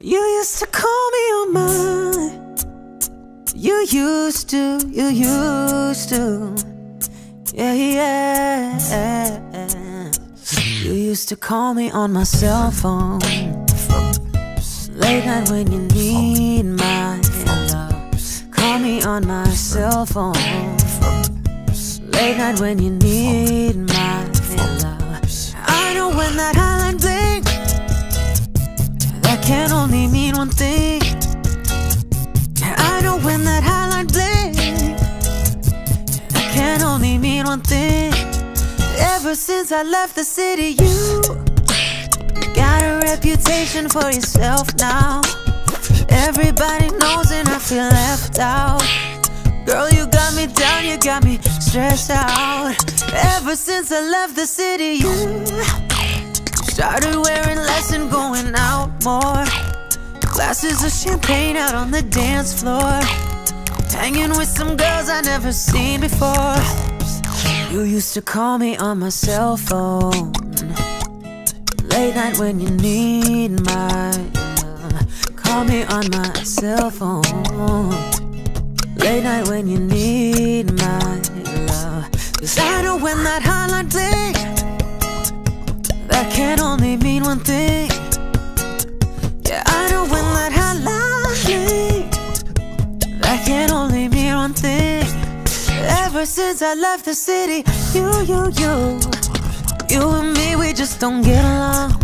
You used to call me on mine. You used to. Yeah. You used to call me on my cell phone. Late night when you need my love. Call me on my cell phone. Late night when you need my love. I know when that hotline blinks, that can only mean one thing. I know when that hotline blinks, that can only mean one thing. Ever since I left the city, you got a reputation for yourself now. Everybody knows and I feel left out. Girl, you got me down, you got me stressed out. Ever since I left the city, you started wearing less and going out more. Glasses of champagne out on the dance floor, hanging with some girls I never seen before. You used to call me on my cell phone. Late night when you need my love. Call me on my cell phone. Late night when you need my love. 'Cause I know when that hotline blinks, that can only mean one thing. Yeah, I know when that hotline blinks, that can only mean one thing. Ever since I left the city, you and me, we just don't get along.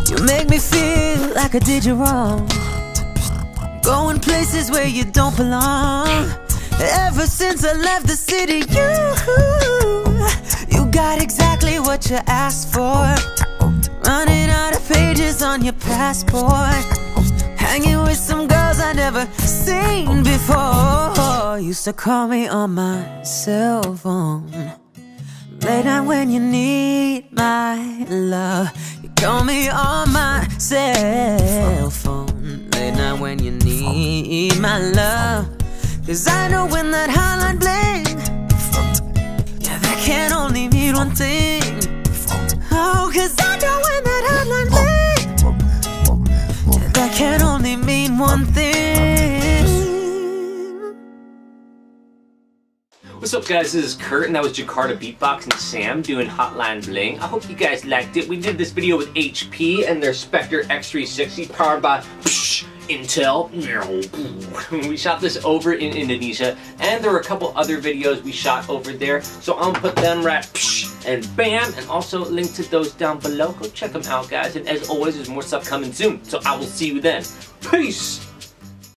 You make me feel like I did you wrong, going places where you don't belong. Ever since I left the city, you got exactly what you asked for. Running out of pages on your passport, hanging with some girls I never seen before. Used to call me on my cell phone. Late night when you need my love. You call me on my cell phone. Late night when you need my love. 'Cause I know when that hotline blinks, yeah, that can only mean one thing. Oh, 'cause I know when that hotline blinks, yeah, that can only mean one thing. What's up, guys? This is Kurt, and that was Jakarta Beatboxing Sam doing Hotline Bling. I hope you guys liked it. We did this video with HP and their Spectre X360 powered by Intel. We shot this over in Indonesia, and there were a couple other videos we shot over there, so I'm gonna put them right and bam, and also link to those down below. Go check them out, guys, and as always, there's more stuff coming soon, so I will see you then. Peace!